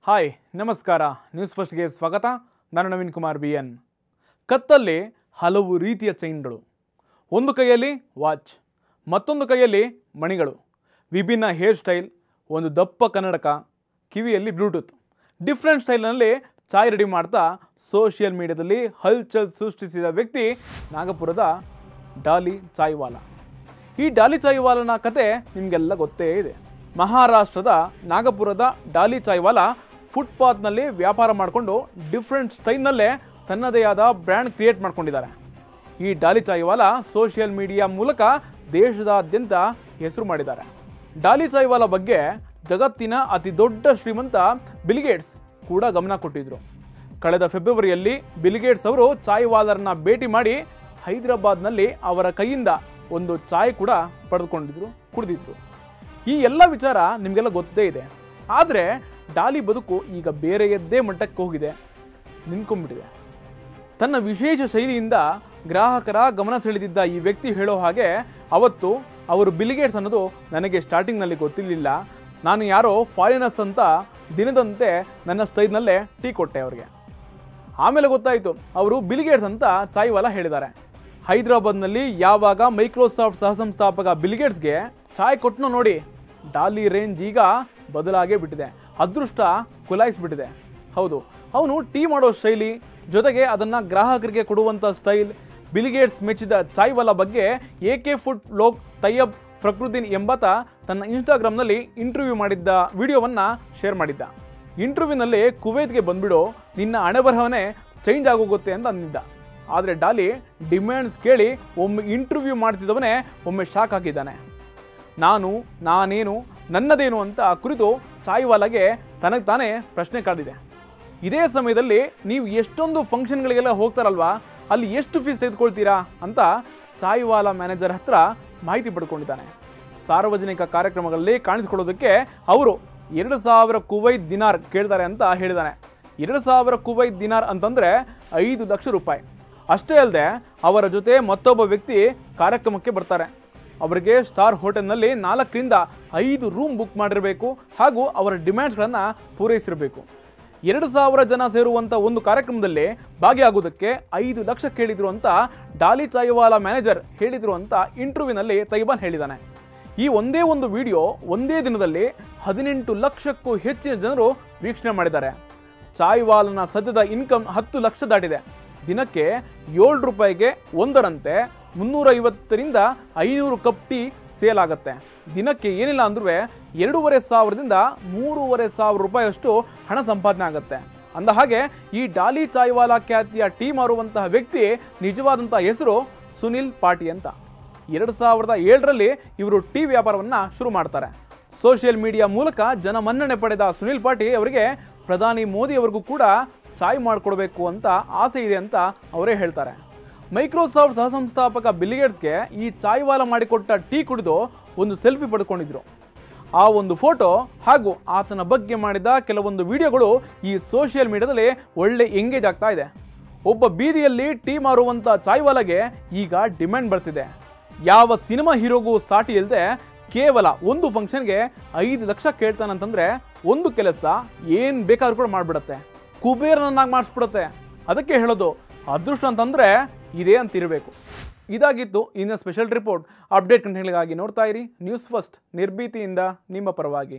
Hi ನಮಸ್ಕಾರ news ಫಸ್ಟ್ಗೆ ಸ್ವಾಗತ. ನಾನು ನವೀನ್ ಕುಮಾರ್ BN. ಕತ್ತಲ್ಲಿ ಹಲವು ರೀತಿಯ ಚೈನ್ಗಳು, ಒಂದು ಕೈಯಲ್ಲಿ ವಾಚ್, ಮತ್ತೊಂದು ಕೈಯಲ್ಲಿ ಮಣಿಗಳು, ವಿಭಿನ್ನ ಹೇರ್ ಸ್ಟೈಲ್, ಒಂದು ದಪ್ಪ ಕನ್ನಡಕ, ಕಿವಿಯಲ್ಲಿ ಬ್ಲೂಟೂತ್, ಡಿಫ್ರೆಂಟ್ ಸ್ಟೈಲ್ನಲ್ಲಿ ಚಾಯ್ ರೆಡಿ ಮಾಡ್ತಾ ಸೋಷಿಯಲ್ ಮೀಡಿಯಾದಲ್ಲಿ ಹಲ್ಚಲ್ ಸೃಷ್ಟಿಸಿದ ವ್ಯಕ್ತಿ ನಾಗಪುರದ ಡಾಲಿ ಚಾಯ್ವಾಲಾ. ಈ ಡಾಲಿ ಚಾಯ್ವಾಲನ ಕತೆ ನಿಮಗೆಲ್ಲ ಗೊತ್ತೇ ಇದೆ. ಮಹಾರಾಷ್ಟ್ರದ ನಾಗಪುರದ ಡಾಲಿ ಚಾಯ್ವಾಲಾ ಫುಟ್ಪಾತ್ನಲ್ಲಿ ವ್ಯಾಪಾರ ಮಾಡಿಕೊಂಡು ಡಿಫ್ರೆಂಟ್ ಸ್ಟೈಲ್ನಲ್ಲೇ ತನ್ನದೇ ಆದ ಬ್ರ್ಯಾಂಡ್ ಕ್ರಿಯೇಟ್ ಮಾಡ್ಕೊಂಡಿದ್ದಾರೆ. ಈ ಡಾಲಿ ಚಾಯ್ವಾಲಾ ಸೋಷಿಯಲ್ ಮೀಡಿಯಾ ಮೂಲಕ ದೇಶದಾದ್ಯಂತ ಹೆಸರು ಮಾಡಿದ್ದಾರೆ. ಡಾಲಿ ಚಾಯ್ವಾಲಾ ಬಗ್ಗೆ ಜಗತ್ತಿನ ಅತಿ ದೊಡ್ಡ ಶ್ರೀಮಂತ ಬಿಲ್ಗೇಟ್ಸ್ ಕೂಡ ಗಮನ ಕೊಟ್ಟಿದ್ರು. ಕಳೆದ ಫೆಬ್ರವರಿಯಲ್ಲಿ ಬಿಲ್ಗೇಟ್ಸ್ ಅವರು ಚಾಯ್ವಾಲರನ್ನ ಭೇಟಿ ಮಾಡಿ ಹೈದರಾಬಾದ್ನಲ್ಲಿ ಅವರ ಕೈಯಿಂದ ಒಂದು ಚಾಯ್ ಕೂಡ ಕುಡಿದಿದ್ರು. ಈ ಎಲ್ಲ ವಿಚಾರ ನಿಮಗೆಲ್ಲ ಗೊತ್ತೇ ಇದೆ. ಆದರೆ ಡಾಲಿ ಬದುಕು ಈಗ ಬೇರೆಯದ್ದೇ ಮಟ್ಟಕ್ಕೆ ಹೋಗಿದೆ, ನಿಂತ್ಕೊಂಡ್ಬಿಟ್ಟಿದೆ. ತನ್ನ ವಿಶೇಷ ಶೈಲಿಯಿಂದ ಗ್ರಾಹಕರ ಗಮನ ಸೆಳೆದಿದ್ದ ಈ ವ್ಯಕ್ತಿ ಹೇಳೋ ಹಾಗೆ, ಅವತ್ತು ಅವರು ಬಿಲ್ಗೇಟ್ಸ್ ಅನ್ನೋದು ನನಗೆ ಸ್ಟಾರ್ಟಿಂಗ್ನಲ್ಲಿ ಗೊತ್ತಿರಲಿಲ್ಲ. ನಾನು ಯಾರೋ ಫಾರಿನರ್ಸ್ ಅಂತ ದಿನದಂತೆ ನನ್ನ ಸ್ಟೈಲ್ನಲ್ಲೇ ಟೀ ಕೊಟ್ಟೆ ಅವ್ರಿಗೆ. ಆಮೇಲೆ ಗೊತ್ತಾಯಿತು ಅವರು ಬಿಲ್ಗೇಟ್ಸ್ ಅಂತ ಚಾಯ್ವಾಲಾ ಹೇಳಿದ್ದಾರೆ. ಹೈದರಾಬಾದ್ನಲ್ಲಿ ಯಾವಾಗ ಮೈಕ್ರೋಸಾಫ್ಟ್ ಸಹಸಂಸ್ಥಾಪಕ ಬಿಲ್ಗೇಟ್ಸ್ಗೆ ಚಾಯ್ ಕೊಟ್ಟನೋ ನೋಡಿ, ಡಾಲಿ ರೇಂಜ್ ಈಗ ಬದಲಾಗೇ ಬಿಟ್ಟಿದೆ. ಅದೃಷ್ಟ ಕುಲಾಯಿಸ್ಬಿಟ್ಟಿದೆ. ಹೌದು, ಅವನು ಟೀ ಮಾಡೋ ಶೈಲಿ ಜೊತೆಗೆ ಅದನ್ನು ಗ್ರಾಹಕರಿಗೆ ಕೊಡುವಂಥ ಸ್ಟೈಲ್. ಬಿಲ್ಗೇಟ್ಸ್ ಮೆಚ್ಚಿದ ಚಾಯ್ವಾಲಾ ಬಗ್ಗೆ AK ಫುಡ್ ಲೋಕ್ ತಯ್ಯಬ್ ಫಕ್ರುದ್ದೀನ್ ಎಂಬಾತ ತನ್ನ ಇನ್ಸ್ಟಾಗ್ರಾಮ್ನಲ್ಲಿ ಇಂಟರ್ವ್ಯೂ ಮಾಡಿದ್ದ ವಿಡಿಯೋವನ್ನು ಶೇರ್ ಮಾಡಿದ್ದ. ಇಂಟರ್ವ್ಯೂನಲ್ಲಿ ಕುವೈತ್ಗೆ ಬಂದ್ಬಿಡು, ನಿನ್ನ ಹಣೆಬರಹವನ್ನೇ ಚೇಂಜ್ ಆಗೋಗುತ್ತೆ ಅಂತ ಅಂದಿದ್ದ. ಆದರೆ ಡಾಲಿ ಡಿಮ್ಯಾಂಡ್ಸ್ ಕೇಳಿ ಒಮ್ಮೆ ಇಂಟರ್ವ್ಯೂ ಮಾಡ್ತಿದ್ದವನೇ ಒಮ್ಮೆ ಶಾಕ್ ಆಗಿದ್ದಾನೆ. ನಾನೇನು ನನ್ನದೇನು ಅಂತ ಕುರಿತು ಚಾಯ್ವಾಲಾಗೆ ತನಗೆ ತಾನೇ ಪ್ರಶ್ನೆ ಕಾಡಿದೆ. ಇದೇ ಸಮಯದಲ್ಲಿ ನೀವು ಎಷ್ಟೊಂದು ಫಂಕ್ಷನ್ಗಳಿಗೆಲ್ಲ ಹೋಗ್ತಾರಲ್ವಾ, ಅಲ್ಲಿ ಎಷ್ಟು ಫೀಸ್ ತೆಗೆದುಕೊಳ್ತೀರಾ ಅಂತ ಚಾಯ್ವಾಲಾ ಮ್ಯಾನೇಜರ್ ಹತ್ರ ಮಾಹಿತಿ ಪಡ್ಕೊಂಡಿದ್ದಾನೆ. ಸಾರ್ವಜನಿಕ ಕಾರ್ಯಕ್ರಮಗಳಲ್ಲಿ ಕಾಣಿಸಿಕೊಳ್ಳೋದಕ್ಕೆ ಅವರು 2000 ಕುವೈತ್ ದಿನಾರ್ ಕೇಳ್ತಾರೆ ಅಂತ ಹೇಳಿದ್ದಾನೆ. 2000 ಕುವೈತ್ ದಿನಾರ್ ಅಂತಂದರೆ 5 ಲಕ್ಷ ರೂಪಾಯಿ. ಅಷ್ಟೇ ಅಲ್ಲದೆ ಅವರ ಜೊತೆ ಮತ್ತೊಬ್ಬ ವ್ಯಕ್ತಿ ಕಾರ್ಯಕ್ರಮಕ್ಕೆ ಬರ್ತಾರೆ. ಅವರಿಗೆ ಸ್ಟಾರ್ ಹೋಟೆಲ್ನಲ್ಲಿ 4 ರಿಂದ 5 ರೂಮ್ ಬುಕ್ ಮಾಡಿರಬೇಕು ಹಾಗೂ ಅವರ ಡಿಮ್ಯಾಂಡ್ಸ್ಗಳನ್ನು ಪೂರೈಸಿರಬೇಕು. 2000 ಜನ ಸೇರುವಂಥ ಒಂದು ಕಾರ್ಯಕ್ರಮದಲ್ಲಿ ಭಾಗಿಯಾಗೋದಕ್ಕೆ 5 ಲಕ್ಷ ಕೇಳಿದ್ರು ಅಂತ ಡಾಲಿ ಚಾಯ್ವಾಲಾ ಮ್ಯಾನೇಜರ್ ಹೇಳಿದರು ಅಂತ ಇಂಟರ್ವ್ಯೂನಲ್ಲಿ ತೈಬಾನ್ ಹೇಳಿದ್ದಾನೆ. ಈ ಒಂದೇ ಒಂದು ವಿಡಿಯೋ ಒಂದೇ ದಿನದಲ್ಲಿ 18 ಲಕ್ಷಕ್ಕೂ ಹೆಚ್ಚಿನ ಜನರು ವೀಕ್ಷಣೆ ಮಾಡಿದ್ದಾರೆ. ಚಾಯ್ವಾಲನ ಸದ್ಯದ ಇನ್ಕಮ್ 10 ಲಕ್ಷ ದಾಟಿದೆ. ದಿನಕ್ಕೆ 7 ರೂಪಾಯಿಗೆ ಒಂದರಂತೆ 350 ರಿಂದ 500 ಕಪ್ ಟೀ ಸೇಲ್ ಆಗುತ್ತೆ. ದಿನಕ್ಕೆ ಏನಿಲ್ಲ ಅಂದ್ರೂ 2500 ರಿಂದ 3500 ರೂಪಾಯಿಯಷ್ಟು ಹಣ ಸಂಪಾದನೆ ಆಗುತ್ತೆ. ಅಂದ ಹಾಗೆ ಈ ಡಾಲಿ ಚಾಯ್ವಾಲಾ ಖ್ಯಾತಿಯ ಟೀ ಮಾರುವಂತಹ ವ್ಯಕ್ತಿ ನಿಜವಾದಂಥ ಹೆಸರು ಸುನಿಲ್ ಪಾಟಿ ಅಂತ. 2007ರಲ್ಲಿ ಇವರು ಟೀ ವ್ಯಾಪಾರವನ್ನು ಶುರು ಮಾಡ್ತಾರೆ. ಸೋಷಿಯಲ್ ಮೀಡಿಯಾ ಮೂಲಕ ಜನಮನ್ನಣೆ ಪಡೆದ ಸುನಿಲ್ ಪಾಟಿ ಅವರಿಗೆ ಪ್ರಧಾನಿ ಮೋದಿ ಅವರಿಗೂ ಕೂಡ ಚಾಯ್ ಮಾಡಿಕೊಡ್ಬೇಕು ಅಂತ ಆಸೆ ಇದೆ ಅಂತ ಅವರೇ ಹೇಳ್ತಾರೆ. ಮೈಕ್ರೋಸಾಫ್ಟ್ ಸಹಸಂಸ್ಥಾಪಕ ಬಿಲ್ಗೇಟ್ಸ್ಗೆ ಈ ಚಾಯ್ವಾಲಾ ಮಾಡಿಕೊಟ್ಟ ಟೀ ಕುಡಿದು ಒಂದು ಸೆಲ್ಫಿ ಪಡ್ಕೊಂಡಿದ್ರು. ಆ ಒಂದು ಫೋಟೋ ಹಾಗೂ ಆತನ ಬಗ್ಗೆ ಮಾಡಿದ ಕೆಲವೊಂದು ವಿಡಿಯೋಗಳು ಈ ಸೋಷಿಯಲ್ ಮೀಡಿಯಾದಲ್ಲಿ ಒಳ್ಳೆ ಎಂಗೇಜ್ ಆಗ್ತಾ ಇದೆ. ಒಬ್ಬ ಬೀದಿಯಲ್ಲಿ ಟೀ ಮಾರುವಂಥ ಚಾಯ್ವಾಲಾಗೆ ಈಗ ಡಿಮ್ಯಾಂಡ್ ಬರ್ತಿದೆ. ಯಾವ ಸಿನಿಮಾ ಹೀರೋಗೂ ಸಾಟಿ ಇಲ್ಲದೆ ಕೇವಲ ಒಂದು ಫಂಕ್ಷನ್ಗೆ 5 ಲಕ್ಷ ಕೇಳ್ತಾನಂತಂದ್ರೆ ಒಂದು ಕೆಲಸ ಏನು ಬೇಕಾದ್ರೂ ಕೂಡ ಮಾಡಿಬಿಡುತ್ತೆ, ಕುಬೇರನನ್ನಾಗಿ ಮಾಡಿಸ್ಬಿಡುತ್ತೆ. ಅದಕ್ಕೆ ಹೇಳೋದು ಅದೃಷ್ಟ ಅಂತಂದರೆ ಇದೇ ಅಂತಿರಬೇಕು. ಇದಾಗಿತ್ತು ಇನ್ನು ಸ್ಪೆಷಲ್ ರಿಪೋರ್ಟ್. ಅಪ್ಡೇಟ್ ಕಂಟೆಂಟ್ಗಳಿಗಾಗಿ ನೋಡ್ತಾ ಇರಿ ನ್ಯೂಸ್ ಫಸ್ಟ್, ನಿರ್ಭೀತಿಯಿಂದ ನಿಮ್ಮ ಪರವಾಗಿ.